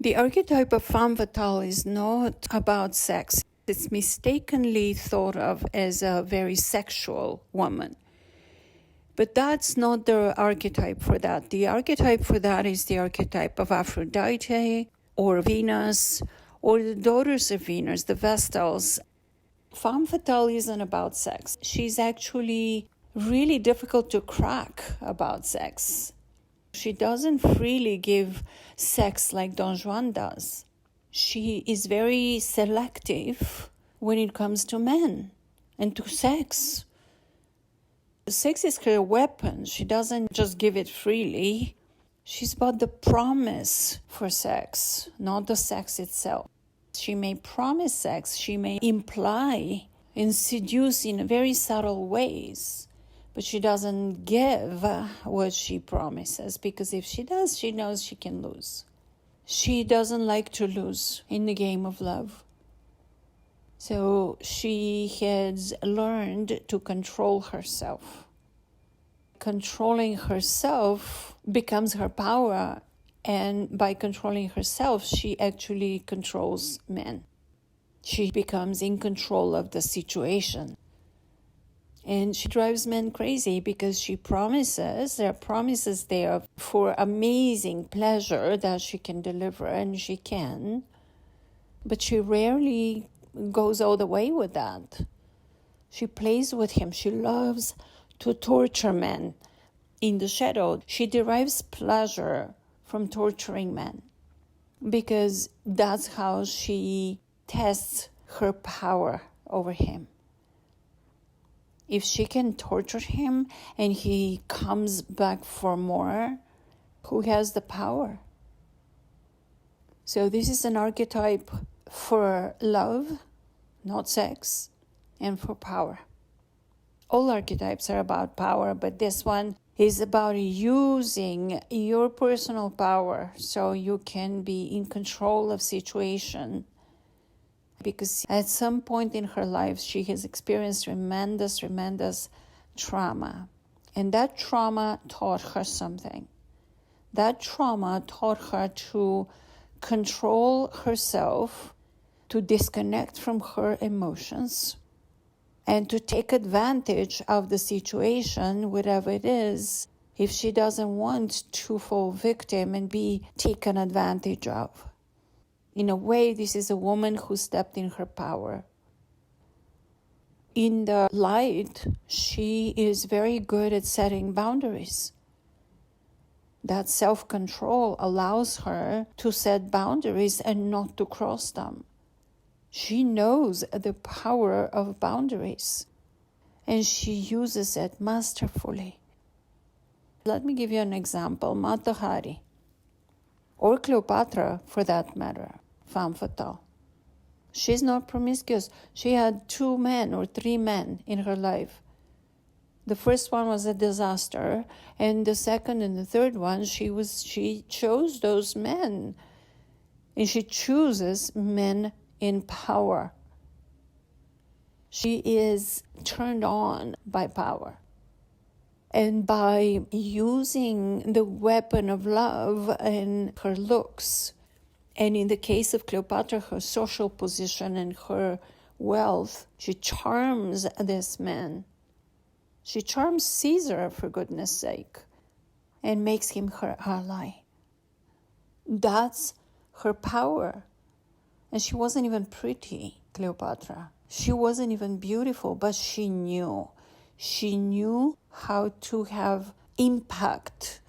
The archetype of femme fatale is not about sex. It's mistakenly thought of as a very sexual woman. But that's not the archetype for that. The archetype for that is the archetype of Aphrodite or Venus or the daughters of Venus, the Vestals. Femme fatale isn't about sex. She's actually really difficult to crack about sex. She doesn't freely give sex like Don Juan does. She is very selective when it comes to men and to sex. Sex is her weapon. She doesn't just give it freely. She's about the promise for sex, not the sex itself. She may promise sex, she may imply and seduce in very subtle ways, but she doesn't give what she promises, because if she does, she knows she can lose. She doesn't like to lose in the game of love. So she has learned to control herself. Controlling herself becomes her power, and by controlling herself, she actually controls men. She becomes in control of the situation. And she drives men crazy because she promises, there are promises there for amazing pleasure that she can deliver, and she can, but she rarely goes all the way with that. She plays with him. She loves to torture men in the shadow. She derives pleasure from torturing men because that's how she tests her power over him. If she can torture him and he comes back for more, who has the power? So this is an archetype for love, not sex, and for power. All archetypes are about power, but this one is about using your personal power so you can be in control of situation. Because at some point in her life, she has experienced tremendous trauma. And that trauma taught her something. That trauma taught her to control herself, to disconnect from her emotions, and to take advantage of the situation, whatever it is, if she doesn't want to fall victim and be taken advantage of. In a way, this is a woman who stepped in her power. In the light, she is very good at setting boundaries. That self-control allows her to set boundaries and not to cross them. She knows the power of boundaries, and she uses it masterfully. Let me give you an example. Mata Hari, or Cleopatra for that matter, femme fatale. She's not promiscuous. She had 2 men or 3 men in her life. The first one was a disaster, and the second and the third one, she chose those men, and she chooses men in power. She is turned on by power. And by using the weapon of love and her looks, and in the case of Cleopatra, her social position and her wealth, she charms this man. She charms Caesar, for goodness sake, and makes him her ally. That's her power. And she wasn't even pretty, Cleopatra. She wasn't even beautiful, but she knew. She knew how to have impact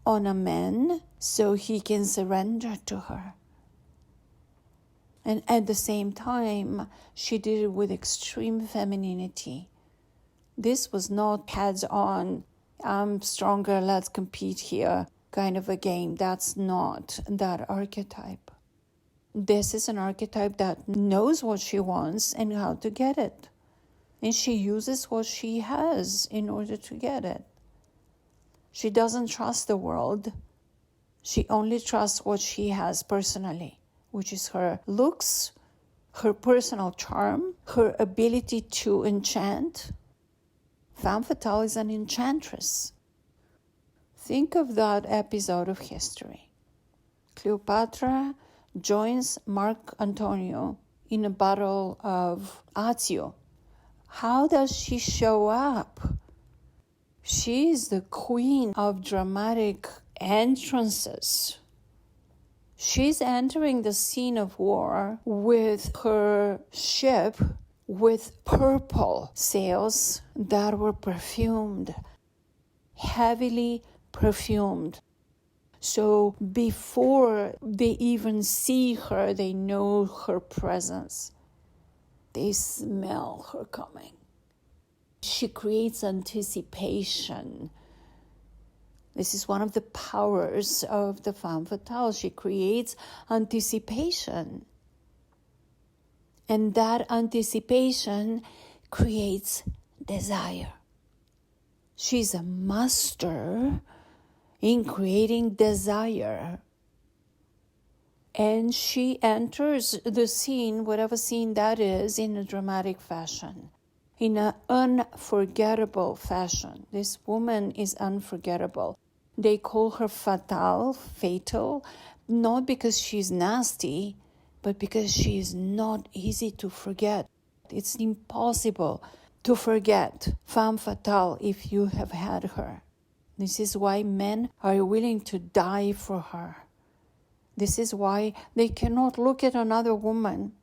on a man so he can surrender to her. And at the same time, she did it with extreme femininity. This was not heads-on, I'm stronger, let's compete here kind of a game. That's not that archetype. This is an archetype that knows what she wants and how to get it. And she uses what she has in order to get it. She doesn't trust the world. She only trusts what she has personally, which is her looks, her personal charm, her ability to enchant. Femme fatale is an enchantress. Think of that episode of history. Cleopatra joins Mark Antonio in a battle of Azio. How does she show up? She is the queen of dramatic entrances. She's entering the scene of war with her ship with purple sails that were perfumed, heavily perfumed. So before they even see her, they know her presence. They smell her coming. She creates anticipation. This is one of the powers of the Femme Fatale. She creates anticipation. And that anticipation creates desire. She's a master in creating desire. And she enters the scene, whatever scene that is, in a dramatic fashion, in an unforgettable fashion. This woman is unforgettable. They call her Fatale, fatal, not because she's nasty, but because she is not easy to forget. It's impossible to forget Femme Fatale if you have had her. This is why men are willing to die for her. This is why they cannot look at another woman.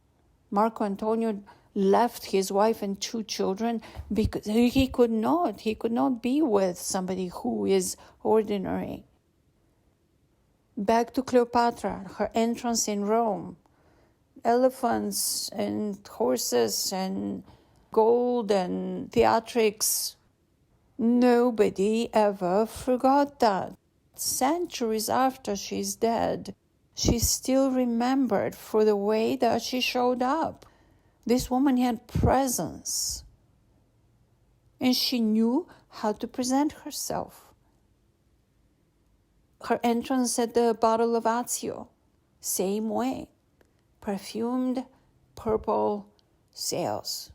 Marco Antonio left his wife and 2 children because he could not be with somebody who is ordinary. Back to Cleopatra, her entrance in Rome. Elephants and horses and gold and theatrics. Nobody ever forgot that. Centuries after she's dead, she's still remembered for the way that she showed up. This woman had presence. And she knew how to present herself. Her entrance at the Battle of Azio, same way. Perfumed purple sails.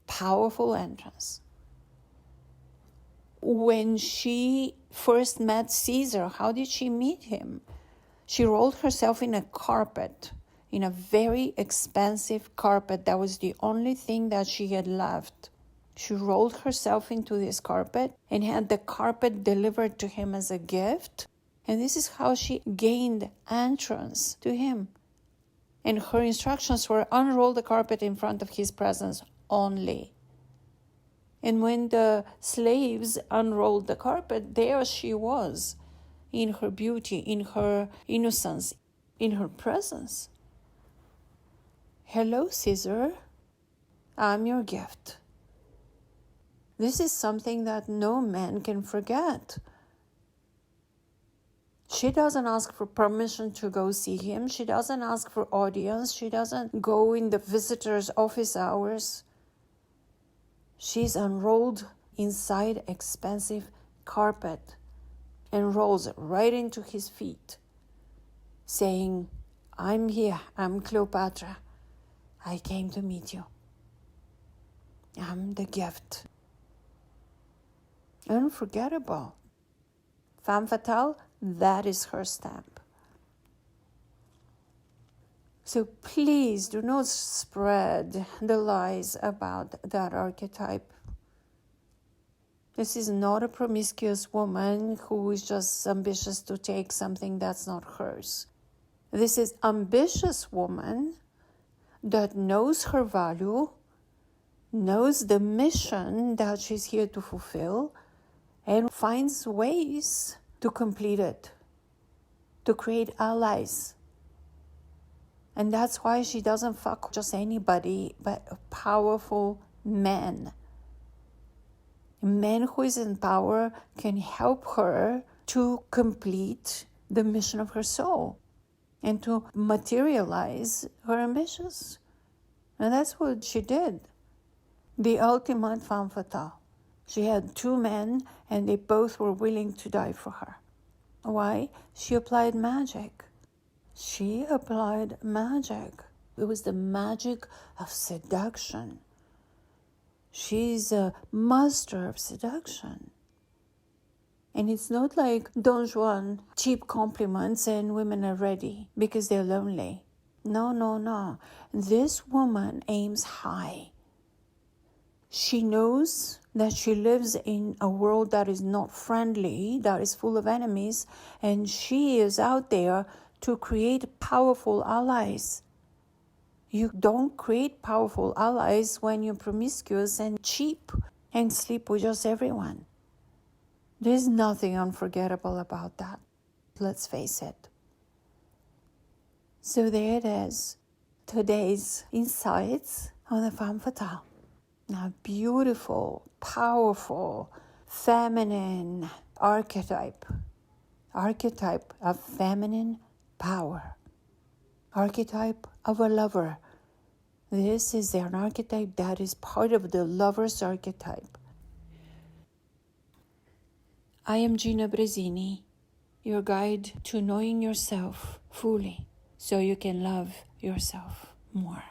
Powerful entrance. When she first met Caesar, how did she meet him? She rolled herself in a carpet, in a very expensive carpet. That was the only thing that she had left. She rolled herself into this carpet and had the carpet delivered to him as a gift. And this is how she gained entrance to him. And her instructions were unroll the carpet in front of his presence only. And when the slaves unrolled the carpet, there she was, in her beauty, in her innocence, in her presence. Hello, Caesar. I'm your gift. This is something that no man can forget. She doesn't ask for permission to go see him. She doesn't ask for audience. She doesn't go in the visitor's office hours. She's unrolled inside expensive carpet and rolls right into his feet, saying, I'm here, I'm Cleopatra. I came to meet you. I'm the gift. Unforgettable. Femme Fatale, that is her stamp. So please do not spread the lies about that archetype. This is not a promiscuous woman who is just ambitious to take something that's not hers. This is ambitious woman that knows her value, knows the mission that she's here to fulfill, and finds ways to complete it, to create allies. And that's why she doesn't fuck just anybody, but a powerful man. A man who is in power can help her to complete the mission of her soul and to materialize her ambitions. And that's what she did. The ultimate femme fatale. She had 2 men and they both were willing to die for her. Why? She applied magic. She applied magic. It was the magic of seduction. She's a master of seduction. And it's not like Don Juan, cheap compliments and women are ready because they're lonely. No, no, no. This woman aims high. She knows that she lives in a world that is not friendly, that is full of enemies, and she is out there to create powerful allies. You don't create powerful allies when you're promiscuous and cheap and sleep with just everyone. There's nothing unforgettable about that. Let's face it. So there it is. Today's insights on the Femme Fatale. A beautiful, powerful, feminine archetype of feminine power, archetype of a lover. This is an archetype that is part of the lover's archetype. I am Gina Brezini, your guide to knowing yourself fully so you can love yourself more.